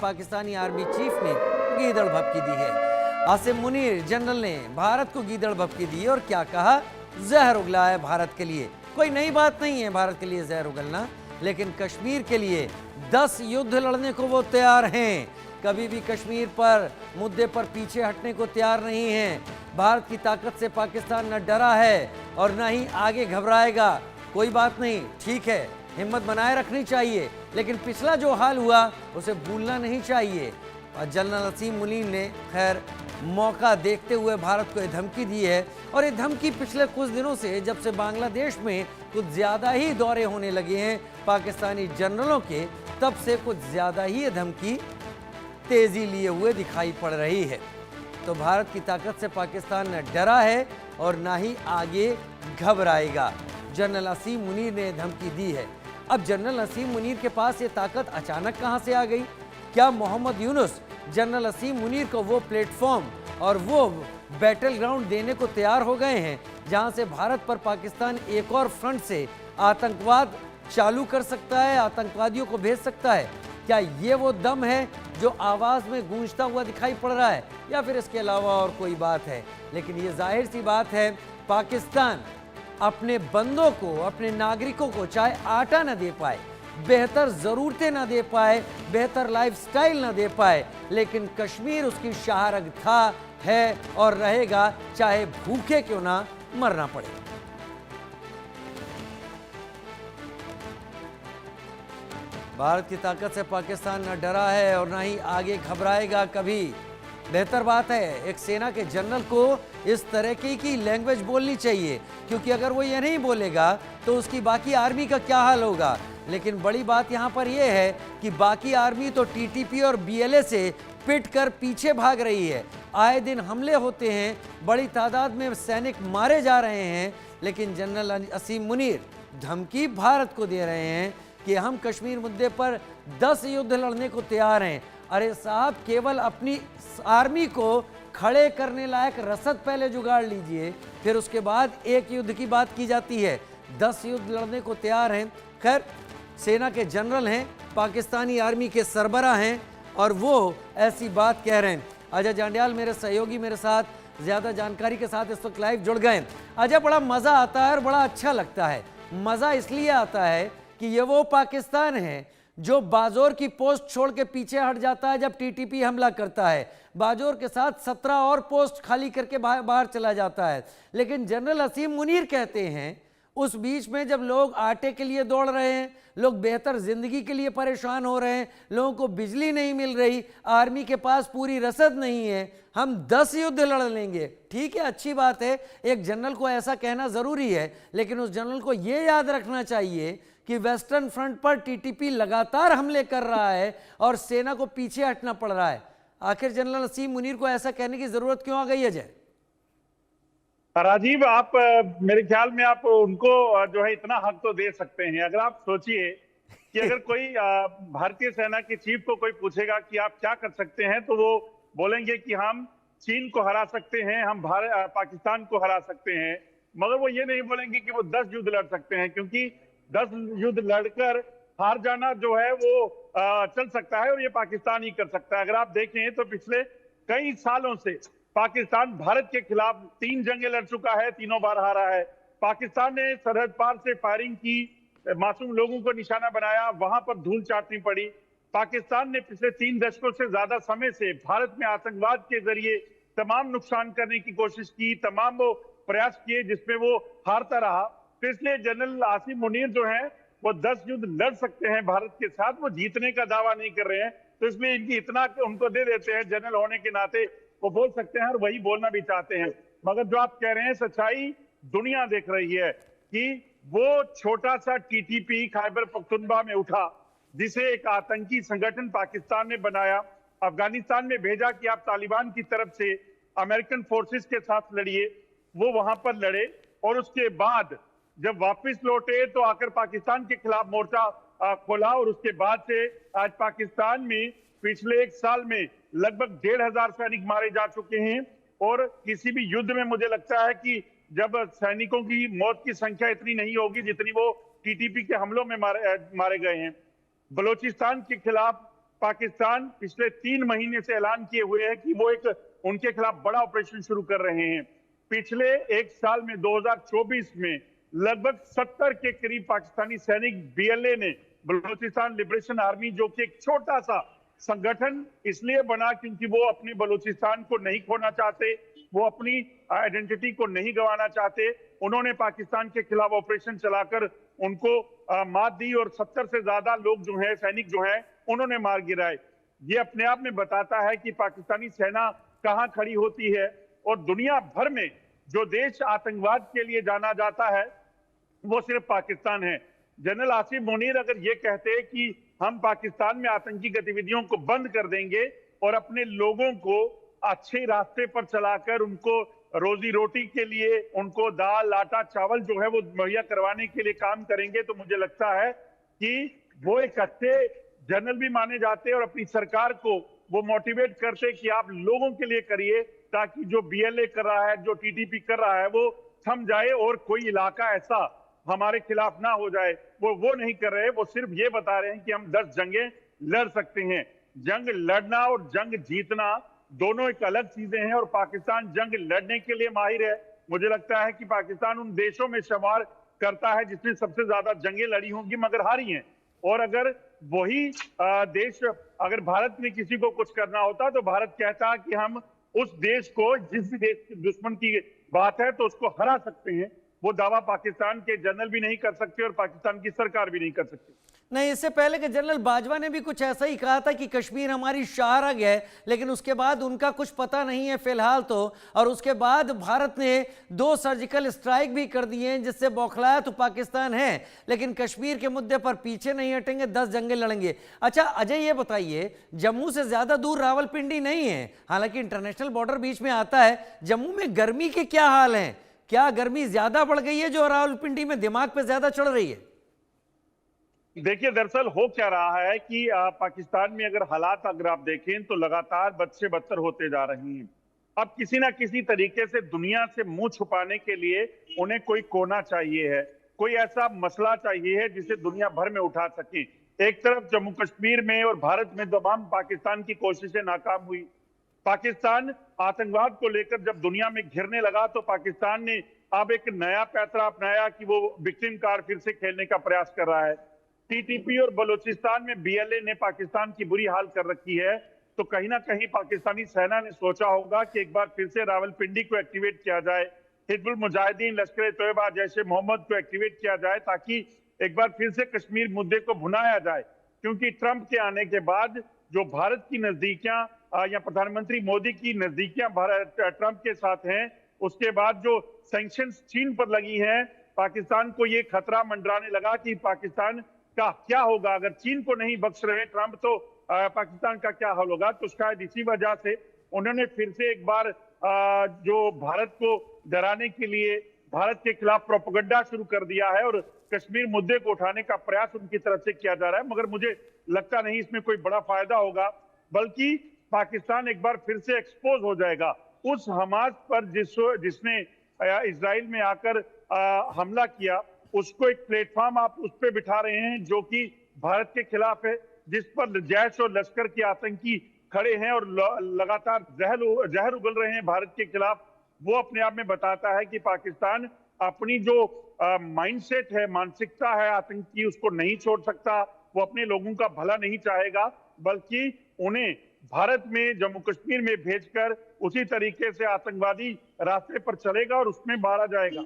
Pakistani army chief ने गीदड़ भभकी दी है। आसिम मुनीर जनरल ने भारत को गीदड़ भभकी दी और क्या कहा, जहर उगला है भारत के लिए। कोई नई बात नहीं है भारत के लिए जहर उगलना, लेकिन कश्मीर के लिए 10 युद्ध लड़ने को वो तैयार हैं। कभी भी कश्मीर पर मुद्दे पर पीछे हटने को तैयार नहीं हैं। भारत की ताकत से पाकिस्तान न डरा है और न ही आगे घबराएगा। कोई बात नहीं, ठीक है, हिम्मत बनाए रखनी चाहिए, लेकिन पिछला जो हाल हुआ उसे भूलना नहीं चाहिए। और जनरल असीम मुनीर ने खैर मौका देखते हुए भारत को ये धमकी दी है, और ये धमकी पिछले कुछ दिनों से, जब से बांग्लादेश में कुछ ज़्यादा ही दौरे होने लगे हैं पाकिस्तानी जनरलों के, तब से कुछ ज़्यादा ही ये धमकी तेज़ी लिए हुए दिखाई पड़ रही है। तो भारत की ताकत से पाकिस्तान न डरा है और ना ही आगे घबराएगा। जनरल असीम मुनीर ने धमकी दी है। अब जनरल असीम मुनीर के पास ये ताकत अचानक कहां से आ गई? क्या मोहम्मद यूनुस जनरल असीम मुनीर को वो प्लेटफॉर्म और वो बैटल ग्राउंड देने को तैयार हो गए हैं जहां से भारत पर पाकिस्तान एक और फ्रंट से आतंकवाद चालू कर सकता है, आतंकवादियों को भेज सकता है? क्या ये वो दम है जो आवाज़ में गूंजता हुआ दिखाई पड़ रहा है, या फिर इसके अलावा और कोई बात है? लेकिन ये जाहिर सी बात है, पाकिस्तान अपने बंदों को, अपने नागरिकों को चाहे आटा न दे पाए, बेहतर ज़रूरतें न दे पाए, बेहतर लाइफस्टाइल न दे पाए, लेकिन कश्मीर उसकी शाहरग था, है और रहेगा, चाहे भूखे क्यों ना मरना पड़े। भारत की ताकत से पाकिस्तान न डरा है और ना ही आगे घबराएगा कभी। बेहतर बात है, एक सेना के जनरल को इस तरह की लैंग्वेज बोलनी चाहिए, क्योंकि अगर वो ये नहीं बोलेगा तो उसकी बाकी आर्मी का क्या हाल होगा। लेकिन बड़ी बात यहाँ पर यह है कि बाकी आर्मी तो टीटीपी और बीएलए से पिट कर पीछे भाग रही है। आए दिन हमले होते हैं, बड़ी तादाद में सैनिक मारे जा रहे हैं, लेकिन जनरल असीम मुनीर धमकी भारत को दे रहे हैं कि हम कश्मीर मुद्दे पर 10 युद्ध लड़ने को तैयार हैं। अरे साहब, केवल अपनी आर्मी को खड़े करने लायक रसद पहले जुगाड़ लीजिए, फिर उसके बाद एक युद्ध की बात की जाती है। 10 युद्ध लड़ने को तैयार हैं। खैर, सेना के जनरल हैं, पाकिस्तानी आर्मी के सरबराह हैं, और वो ऐसी बात कह रहे हैं। अजय जांडियाल मेरे सहयोगी मेरे साथ ज़्यादा जानकारी के साथ इस वक्त लाइव जुड़ गए। अजय, बड़ा मज़ा आता है और बड़ा अच्छा लगता है। मज़ा इसलिए आता है कि ये वो पाकिस्तान है जो बाजोर की पोस्ट छोड़ के पीछे हट जाता है जब टीटीपी हमला करता है, बाजोर के साथ 17 और पोस्ट खाली करके बाहर चला जाता है। लेकिन जनरल असीम मुनीर कहते हैं, उस बीच में जब लोग आटे के लिए दौड़ रहे हैं, लोग बेहतर जिंदगी के लिए परेशान हो रहे हैं, लोगों को बिजली नहीं मिल रही, आर्मी के पास पूरी रसद नहीं है, हम 10 युद्ध लड़ लेंगे। ठीक है, अच्छी बात है, एक जनरल को ऐसा कहना ज़रूरी है, लेकिन उस जनरल को ये याद रखना चाहिए कि वेस्टर्न फ्रंट पर टीटीपी लगातार हमले कर रहा है और सेना को पीछे हटना पड़ रहा है। आखिर जनरल असीम मुनीर को ऐसा कहने की जरूरत क्यों आ गई है? जय राजीव, आप मेरे ख्याल में आप उनको जो है इतना हक तो दे सकते हैं। अगर आप सोचिए कि अगर कोई भारतीय सेना के चीफ को कोई पूछेगा कि आप क्या कर सकते हैं, तो वो बोलेंगे कि हम चीन को हरा सकते हैं, हम पाकिस्तान को हरा सकते हैं, मगर वो ये नहीं बोलेंगे कि वो 10 युद्ध लड़ सकते हैं, क्योंकि 10 युद्ध लड़कर हार जाना जो है वो चल सकता है और ये पाकिस्तान ही कर सकता है। अगर आप देखें तो पिछले कई सालों से पाकिस्तान भारत के खिलाफ 3 जंगें लड़ चुका है, तीनों बार हारा है। पाकिस्तान ने सरहद पार से फायरिंग की, मासूम लोगों को निशाना बनाया, वहां पर धूल चाटनी पड़ी। पाकिस्तान ने पिछले 3 दशकों से ज्यादा समय से भारत में आतंकवाद के जरिए तमाम नुकसान करने की कोशिश की, तमाम वो प्रयास किए जिसमें वो हारता रहा। तो इसलिए जनरल आसिम मुनीर जो है वो 10 युद्ध लड़ सकते हैं भारत के साथ, वो जीतने का दावा नहीं कर रहे हैं। तो इसलिए इनकी इतना उनको दे देते हैं, जनरल होने के नाते वो बोल सकते हैं और वही बोलना भी चाहते हैं। मगर जो आप कह रहे हैं, सच्चाई दुनिया देख रही है कि वो छोटा सा टीटीपी खैबर पख्तूनख्वा में उठा, जिसे एक आतंकी संगठन पाकिस्तान ने बनाया, अफगानिस्तान में भेजा कि आप तालिबान की तरफ से अमेरिकन फोर्सेस के साथ लड़िए, वो वहां पर लड़े, और उसके बाद जब वापस लौटे तो आकर पाकिस्तान के खिलाफ मोर्चा खोला, और उसके बाद से आज पाकिस्तान में पिछले 1 साल में लगभग 1500 सैनिक मारे जा चुके हैं। और किसी भी युद्ध में मुझे लगता है कि जब सैनिकों की मौत की संख्या इतनी नहीं होगी जितनी वो टीटीपी के हमलों में मारे गए हैं। बलूचिस्तान के खिलाफ पाकिस्तान पिछले 3 महीने से ऐलान किए हुए है कि वो एक उनके खिलाफ बड़ा ऑपरेशन शुरू कर रहे हैं। पिछले एक साल में 2024 में लगभग 70 के करीब पाकिस्तानी सैनिक बीएलए ने, बलूचिस्तान लिबरेशन आर्मी, जो कि एक छोटा सा संगठन इसलिए बना क्योंकि वो अपनी बलूचिस्तान को नहीं खोना चाहते, वो अपनी आइडेंटिटी को नहीं गंवाना चाहते, उन्होंने पाकिस्तान के खिलाफ ऑपरेशन चलाकर उनको मात दी और 70 से ज्यादा लोग जो है, सैनिक जो है, उन्होंने मार गिराए। ये अपने आप में बताता है कि पाकिस्तानी सेना कहां खड़ी होती है। और दुनिया भर में जो देश आतंकवाद के लिए जाना जाता है वो सिर्फ पाकिस्तान है। जनरल आसिफ मुनीर अगर ये कहते कि हम पाकिस्तान में आतंकी गतिविधियों को बंद कर देंगे और अपने लोगों को अच्छे रास्ते पर चलाकर उनको रोजी रोटी के लिए, उनको दाल आटा चावल जो है वो मुहैया करवाने के लिए काम करेंगे, तो मुझे लगता है कि वो एक अच्छे जनरल भी माने जाते और अपनी सरकार को वो मोटिवेट करते कि आप लोगों के लिए करिए, ताकि जो बीएलए कर रहा है, जो टीटीपी कर रहा है, वो थम जाए और कोई इलाका ऐसा हमारे खिलाफ ना हो जाए। वो नहीं कर रहे, वो सिर्फ ये बता रहे हैं कि हम 10 जंगें लड़ सकते हैं। जंग लड़ना और जंग जीतना दोनों एक अलग चीजें हैं और पाकिस्तान जंग लड़ने के लिए माहिर है। मुझे लगता है कि पाकिस्तान उन देशों में शुमार करता है जिसने सबसे ज्यादा जंगें लड़ी होंगी मगर हारी हैं। और अगर वही देश, अगर भारत में किसी को कुछ करना होता तो भारत कहता कि हम उस देश को, जिस भी देश के दुश्मन की बात है, तो उसको हरा सकते हैं। वो दावा पाकिस्तान के जनरल भी नहीं कर सकते और पाकिस्तान की सरकार भी नहीं कर सकती। नहीं, इससे पहले के जनरल बाजवा ने भी कुछ ऐसा ही कहा था कि कश्मीर हमारी शाहरग है, लेकिन उसके बाद उनका कुछ पता नहीं है फिलहाल तो। और उसके बाद भारत ने 2 सर्जिकल स्ट्राइक भी कर दिए हैं जिससे बौखलाया तो पाकिस्तान है, लेकिन कश्मीर के मुद्दे पर पीछे नहीं हटेंगे, 10 जंगें लड़ेंगे। अच्छा अजय, ये बताइए, जम्मू से ज्यादा दूर रावलपिंडी नहीं है, हालांकि इंटरनेशनल बॉर्डर बीच में आता है। जम्मू में गर्मी के क्या हाल हैं? क्या गर्मी ज्यादा बढ़ गई है जो रावलपिंडी में दिमाग पे ज्यादा चढ़ रही है? देखिए, दरअसल हो क्या रहा है कि पाकिस्तान में अगर हालात अगर आप देखें तो लगातार बद से बदतर होते जा रही हैं। अब किसी ना किसी तरीके से दुनिया से मुंह छुपाने के लिए उन्हें कोई कोना चाहिए है, कोई ऐसा मसला चाहिए है जिसे दुनिया भर में उठा सके। एक तरफ जम्मू कश्मीर में और भारत में तमाम पाकिस्तान की कोशिशें नाकाम हुई। पाकिस्तान आतंकवाद को लेकर जब दुनिया में घिरने लगा तो पाकिस्तान ने अब एक नया पैंतरा अपनाया कि वो विक्टिम कार्ड फिर से खेलने का प्रयास कर रहा है। टीटीपी और बलूचिस्तान में बीएलए ने पाकिस्तान की बुरी हाल कर रखी है, तो कहीं ना कहीं पाकिस्तानी सेना ने सोचा होगा कि एक बार फिर से रावलपिंडी को एक्टिवेट किया जाए, हिजबुल मुजाहिदीन, लश्कर तोयबा जैसे मोहम्मद को एक्टिवेट किया जाए, ताकि एक बार फिर से कश्मीर मुद्दे को भुनाया जाए। क्योंकि ट्रंप के आने के बाद जो भारत की नजदीकियां या प्रधानमंत्री मोदी की नजदीकियां भारत ट्रंप के साथ हैं, उसके बाद जो सैंक्शंस चीन पर लगी हैं, पाकिस्तान को ये खतरा मंडराने लगा कि पाकिस्तान का क्या होगा अगर चीन को नहीं बख्श रहे ट्रंप, तो पाकिस्तान का क्या हाल होगा। तो शायद इसी वजह से उन्होंने फिर से एक बार जो भारत को डराने के लिए भारत के खिलाफ प्रोपेगेंडा शुरू कर दिया है और कश्मीर मुद्दे को उठाने का प्रयास उनकी तरफ से किया जा रहा है। मगर मुझे लगता नहीं इसमें कोई बड़ा फायदा होगा, बल्कि पाकिस्तान एक बार फिर से एक्सपोज हो जाएगा उस हमास पर जिसने इजराइल में आकर हमला किया। उसको एक प्लेटफॉर्म आप उस पर बिठा रहे हैं जो कि भारत के खिलाफ है, जिस पर जैश और लश्कर के आतंकी खड़े हैं और लगातार जहर उगल रहे हैं भारत के खिलाफ। वो अपने आप में बताता है कि पाकिस्तान अपनी जो माइंडसेट है, मानसिकता है आतंक की, उसको नहीं छोड़ सकता। वो अपने लोगों का भला नहीं चाहेगा, बल्कि उन्हें भारत में, जम्मू कश्मीर में भेजकर उसी तरीके से आतंकवादी रास्ते पर चलेगा और उसमें मारा जाएगा।